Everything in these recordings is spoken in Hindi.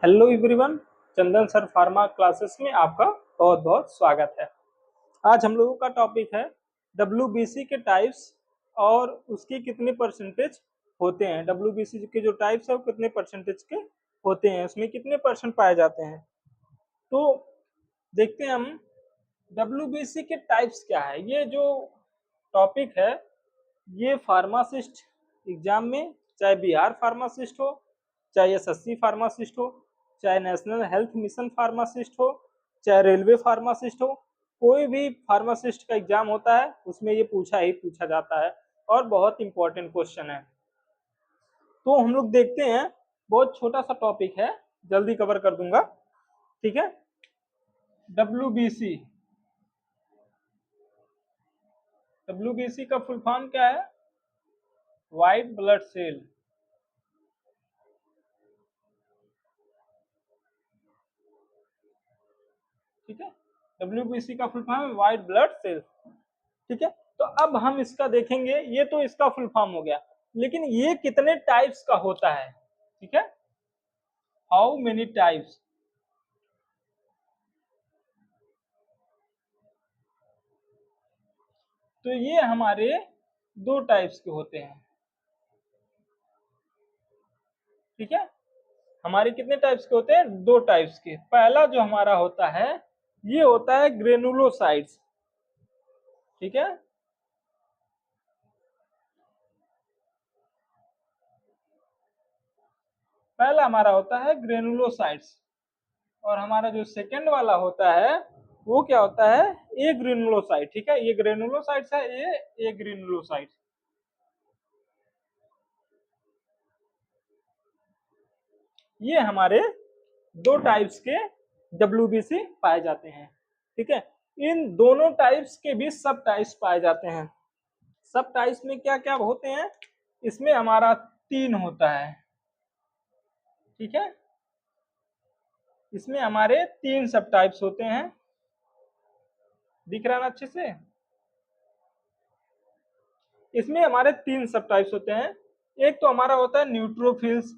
हेलो एवरीवन, चंदन सर फार्मा क्लासेस में आपका बहुत बहुत स्वागत है। आज हम लोगों का टॉपिक है डब्ल्यूबीसी के टाइप्स और उसकी कितने परसेंटेज होते हैं। डब्ल्यूबीसी के जो टाइप्स है वो कितने परसेंटेज के होते हैं, उसमें कितने परसेंट पाए जाते हैं। तो देखते हैं हम डब्ल्यूबीसी के टाइप्स क्या है। ये जो टॉपिक है ये फार्मासिस्ट एग्जाम में, चाहे बिहार फार्मासिस्ट हो, चाहे एसएससी फार्मासिस्ट हो, चाहे नेशनल हेल्थ मिशन फार्मासिस्ट हो, चाहे रेलवे फार्मासिस्ट हो, कोई भी फार्मासिस्ट का एग्जाम होता है उसमें ये पूछा ही पूछा जाता है और बहुत इंपॉर्टेंट क्वेश्चन है। तो हम लोग देखते हैं, बहुत छोटा सा टॉपिक है, जल्दी कवर कर दूंगा। ठीक है। डब्ल्यूबीसी, डब्ल्यूबीसी का फुल फॉर्म क्या है? White blood cell. ठीक है, डब्ल्यूबीसी का फुल फॉर्म है व्हाइट ब्लड सेल। ठीक है, तो अब हम इसका देखेंगे। ये तो इसका फुल फॉर्म हो गया, लेकिन ये कितने टाइप्स का होता है। ठीक है, हाउ मेनी टाइप्स। तो ये हमारे दो टाइप्स के होते हैं। ठीक है, हमारे कितने टाइप्स के होते हैं? दो टाइप्स के। पहला जो हमारा होता है ये होता है ग्रेनुलोसाइट्स। ठीक है, पहला हमारा होता है ग्रेनुलोसाइट्स। और हमारा जो सेकंड वाला होता है वो क्या होता है? ए ग्रेनुलोसाइट। ठीक है, ये ग्रेनुलोसाइट्स है, ये ए ग्रेनुलोसाइट। ये हमारे दो टाइप्स के डब्ल्यूबीसी पाए जाते हैं। ठीक है, इन दोनों टाइप्स के भी सब टाइप्स पाए जाते हैं। सब टाइप्स में क्या क्या होते हैं? इसमें हमारा तीन होता है। ठीक है, इसमें हमारे तीन सब टाइप्स होते हैं। दिख रहा है ना अच्छे से? इसमें हमारे तीन सब टाइप्स होते हैं। एक तो हमारा होता है न्यूट्रोफिल्स।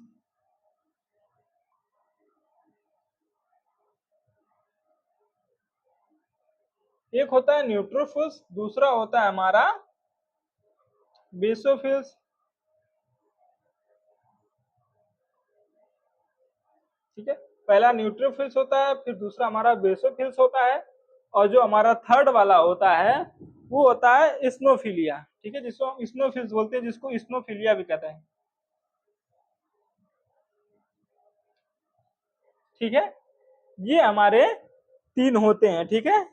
एक होता है न्यूट्रोफिल्स, दूसरा होता है हमारा बेसोफिल्स। ठीक है, पहला न्यूट्रोफिल्स होता है, फिर दूसरा हमारा बेसोफिल्स होता है, और जो हमारा थर्ड वाला होता है वो होता है स्नोफिलिया। ठीक है, जिसको हम स्नोफिल्स बोलते हैं, जिसको स्नोफिलिया भी कहते हैं। ठीक है, ये हमारे तीन होते हैं। ठीक है,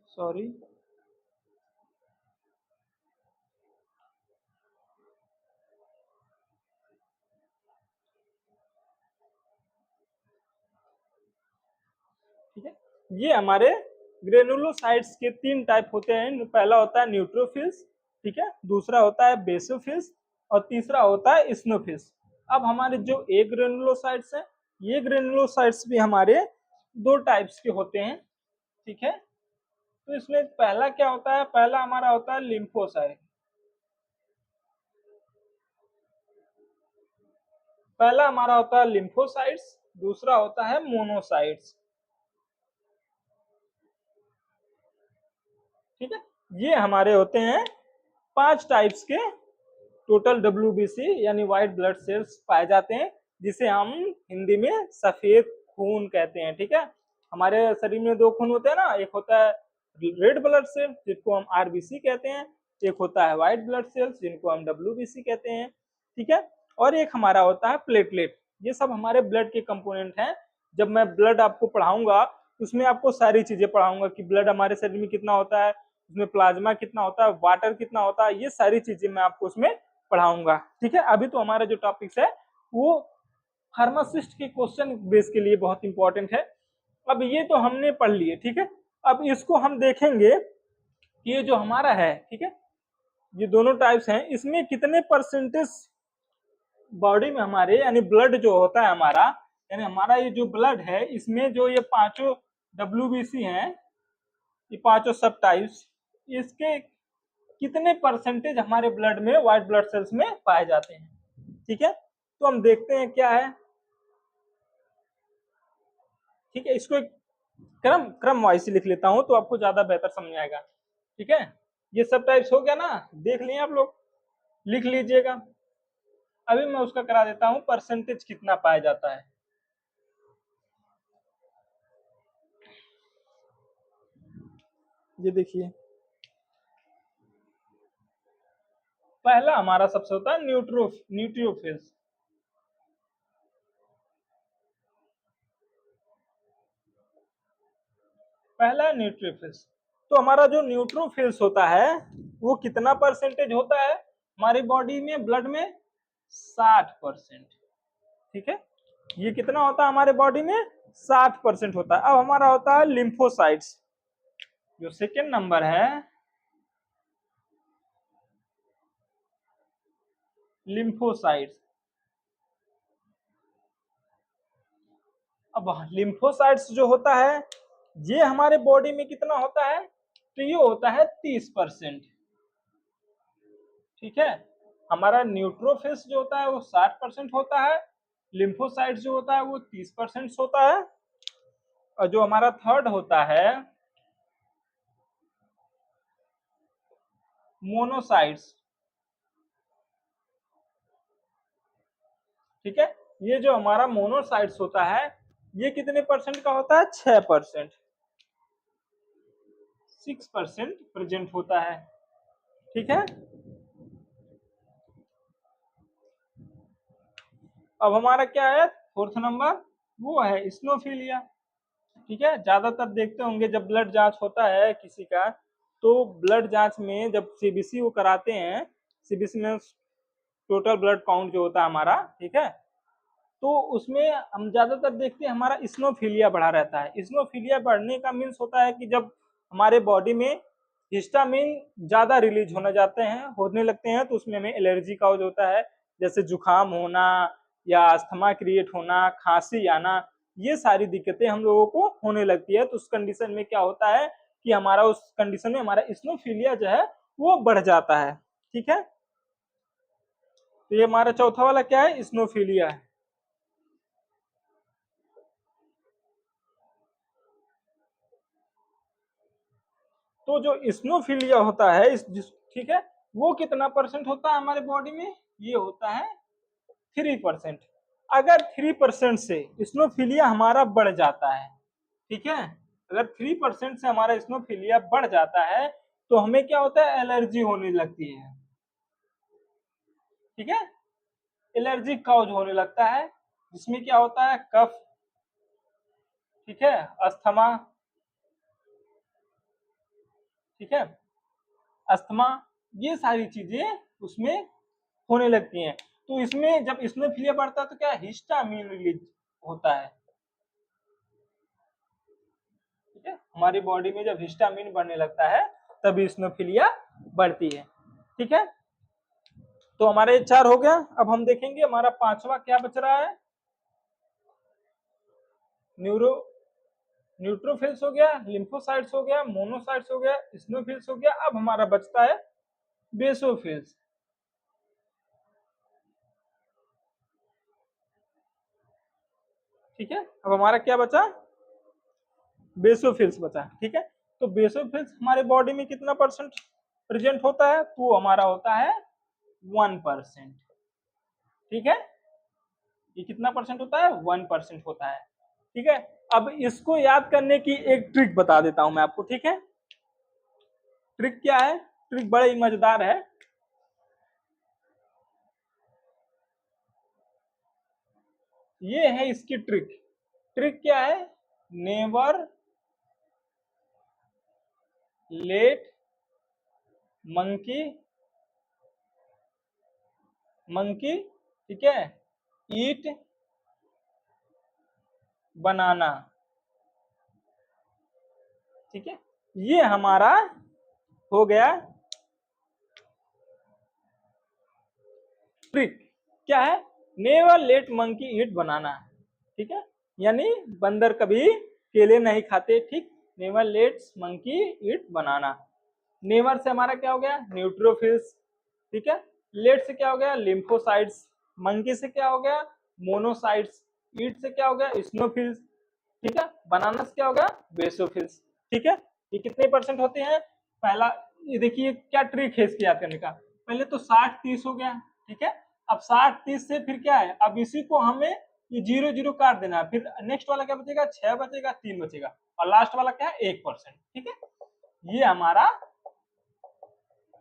सॉरी। ठीक है, ये हमारे ग्रेनुलोसाइट्स के तीन टाइप होते हैं। पहला होता है न्यूट्रोफिल्स, ठीक है, दूसरा होता है बेसोफिल्स, और तीसरा होता है स्नोफिल्स। अब हमारे जो ए ग्रेनुलोसाइट्स है, ये ग्रेनुलोसाइट्स भी हमारे दो टाइप्स के होते हैं। ठीक है, तो इसमें पहला क्या होता है? पहला हमारा होता है लिम्फोसाइट। पहला हमारा होता है लिम्फोसाइट्स, दूसरा होता है मोनोसाइट्स। ठीक है, ये हमारे होते हैं पांच टाइप्स के टोटल डब्ल्यूबीसी यानी व्हाइट ब्लड सेल्स पाए जाते हैं, जिसे हम हिंदी में सफेद खून कहते हैं। ठीक है, हमारे शरीर में दो खून होते हैं ना, एक होता है रेड ब्लड सेल जिसको हम आरबीसी कहते हैं, एक होता है व्हाइट ब्लड सेल्स जिनको हम डब्ल्यूबीसी कहते हैं। ठीक है, और एक हमारा होता है प्लेटलेट। ये सब हमारे ब्लड के कंपोनेंट हैं। जब मैं ब्लड आपको पढ़ाऊंगा उसमें आपको सारी चीजें पढ़ाऊंगा कि ब्लड हमारे शरीर में कितना होता है, उसमें प्लाज्मा कितना होता है, वाटर कितना होता है, ये सारी चीजें मैं आपको उसमें पढ़ाऊंगा। ठीक है, अभी तो हमारा जो टॉपिक्स है वो फार्मासिस्ट के क्वेश्चन बेस के लिए बहुत इंपॉर्टेंट है। अब ये तो हमने पढ़ लिए। ठीक है, अब इसको हम देखेंगे कि ये जो हमारा है, ठीक है, ये दोनों टाइप्स हैं, इसमें कितने परसेंटेज बॉडी में हमारे यानी ब्लड जो होता है हमारा, यानी हमारा ये जो ब्लड है इसमें जो ये पांचों डब्ल्यूबीसी हैं, ये पांचों सब टाइप्स, इसके कितने परसेंटेज हमारे ब्लड में व्हाइट ब्लड सेल्स में पाए जाते हैं। ठीक है, तो हम देखते हैं क्या है। ठीक है, इसको एक क्रम क्रम वाइज लिख लेता हूं तो आपको ज्यादा बेहतर समझ आएगा। ठीक है, ये सब टाइप्स हो गया ना, देख लिए आप लोग, लिख लीजिएगा। अभी मैं उसका करा देता हूं, परसेंटेज कितना पाया जाता है। ये देखिए, पहला हमारा सबसे होता है न्यूट्रोफिल्स। पहला है न्यूट्रोफिल्स। तो हमारा जो न्यूट्रोफिल्स होता है वो कितना परसेंटेज होता है हमारी बॉडी में, ब्लड में? 60%। ठीक है, ये कितना होता है हमारे बॉडी में? 60% होता है। अब हमारा होता है लिम्फोसाइट्स, जो सेकेंड नंबर है, लिम्फोसाइट्स। अब लिम्फोसाइट्स जो होता है ये हमारे बॉडी में कितना होता है? तो ये होता है 30%। ठीक है, हमारा न्यूट्रोफिल्स जो होता है वो 60% होता है, लिम्फोसाइट्स जो होता है वो 30% होता है, और जो हमारा थर्ड होता है मोनोसाइट्स। ठीक है, ये जो हमारा मोनोसाइट्स होता है ये कितने परसेंट का होता है? 6%, 6% प्रेजेंट होता है। ठीक है, अब हमारा क्या है फोर्थ नंबर? वो है स्नोफिलिया। ठीक है, ज्यादातर देखते होंगे जब ब्लड जांच होता है किसी का, तो ब्लड जांच में जब सीबीसी वो कराते हैं, सीबीसी में टोटल ब्लड काउंट जो होता है हमारा, ठीक है, तो उसमें हम ज्यादातर देखते हैं हमारा स्नोफिलिया बढ़ा रहता है। स्नोफिलिया बढ़ने का मीन्स होता है कि जब हमारे बॉडी में हिस्टामिन ज्यादा रिलीज होने लगते हैं, तो उसमें हमें एलर्जी का जो होता है, जैसे जुकाम होना या अस्थमा क्रिएट होना, खांसी आना, ये सारी दिक्कतें हम लोगों को होने लगती है। तो उस कंडीशन में क्या होता है कि हमारा उस कंडीशन में हमारा स्नोफिलिया जो है वो बढ़ जाता है। ठीक है, तो ये हमारा चौथा वाला क्या है? स्नोफिलिया है। तो जो स्नोफिलिया होता है ठीक है, वो कितना परसेंट होता है हमारे बॉडी में? ये होता है 3%। अगर 3% से स्नोफिलिया हमारा बढ़ जाता है, ठीक है, अगर 3% से हमारा स्नोफिलिया बढ़ जाता है तो हमें क्या होता है? एलर्जी होने लगती है। ठीक है, एलर्जी काउज होने लगता है, जिसमें क्या होता है? कफ, ठीक है, अस्थमा, ठीक है, अस्थमा, ये सारी चीजें उसमें होने लगती हैं। तो इसमें जब स्नोफिलिया बढ़ता है तो क्या हिस्टामिन रिलीज होता है। ठीक है, हमारी बॉडी में जब हिस्टामिन बढ़ने लगता है तभी स्नोफिलिया बढ़ती है। ठीक है, तो हमारे 4 हो गया। अब हम देखेंगे हमारा पांचवा क्या बच रहा है। न्यूरो न्यूट्रोफिल्स हो गया, लिम्फोसाइट्स हो गया, मोनोसाइट्स हो गया, स्नोफिल्स हो गया। अब हमारा बचता है बेसोफिल्स। ठीक है, अब हमारा क्या बचा? बेसोफिल्स बचा। ठीक है, तो बेसोफिल्स हमारे बॉडी में कितना परसेंट प्रेजेंट होता है? तो हमारा होता है 1%। ठीक है, ये कितना परसेंट होता है? 1% होता है। ठीक है, अब इसको याद करने की एक ट्रिक बता देता हूं मैं आपको। ठीक है, ट्रिक क्या है? ट्रिक बड़ा ही मजेदार है। ये है इसकी ट्रिक। ट्रिक क्या है? नेवर लेट मंकी मंकी, ठीक है, ईट बनाना। ठीक है, ये हमारा हो गया ट्रिक। क्या है? नेवर लेट मंकी ईट बनाना। ठीक है, यानी बंदर कभी केले नहीं खाते। ठीक, नेवर लेट्स मंकी ईट बनाना। नेवर से हमारा क्या हो गया? न्यूट्रोफिल्स। ठीक है, लेट से क्या हो गया? लिम्फोसाइट्स। मंकी से क्या हो गया, मोनोसाइट्स। ईट से क्या हो गया, स्नोफिल्स। ठीक है, बनाना से क्या हो गया, बेसोफिल्स। ठीक है, ये कितने परसेंट होते हैं, पहला ये देखिए क्या ट्रिक है इसकी याद करने का। पहले तो 60-30 हो गया, ठीक है। अब 60-30 से फिर क्या है, अब इसी को हमें ये 0-0 काट देना है, फिर नेक्स्ट वाला क्या बचेगा, 6 बचेगा, 3 बचेगा, और लास्ट वाला क्या है, 1%। ठीक है, ये हमारा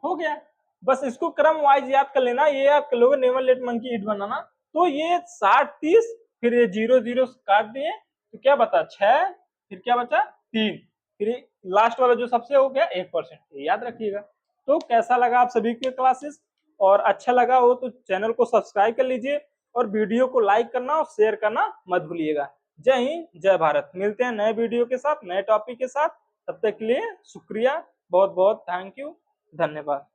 हो गया। बस इसको क्रम वाइज याद कर लेना, ये याद कर लोगे, नेवर लेट मंकी ईट बनाना। तो ये 60-30, फिर ये 0-0 काट दिए, तो क्या बता 6, फिर क्या बचा 3, फिर लास्ट वाला जो सबसे हो गया 1%, ये याद रखिएगा। तो कैसा लगा आप सभी के क्लासेस, और अच्छा लगा हो तो चैनल को सब्सक्राइब कर लीजिए, और वीडियो को लाइक करना और शेयर करना मत भूलिएगा। जय हिंद, जय भारत। मिलते हैं नए वीडियो के साथ, नए टॉपिक के साथ। तब तक के लिए शुक्रिया, बहुत बहुत थैंक यू, धन्यवाद।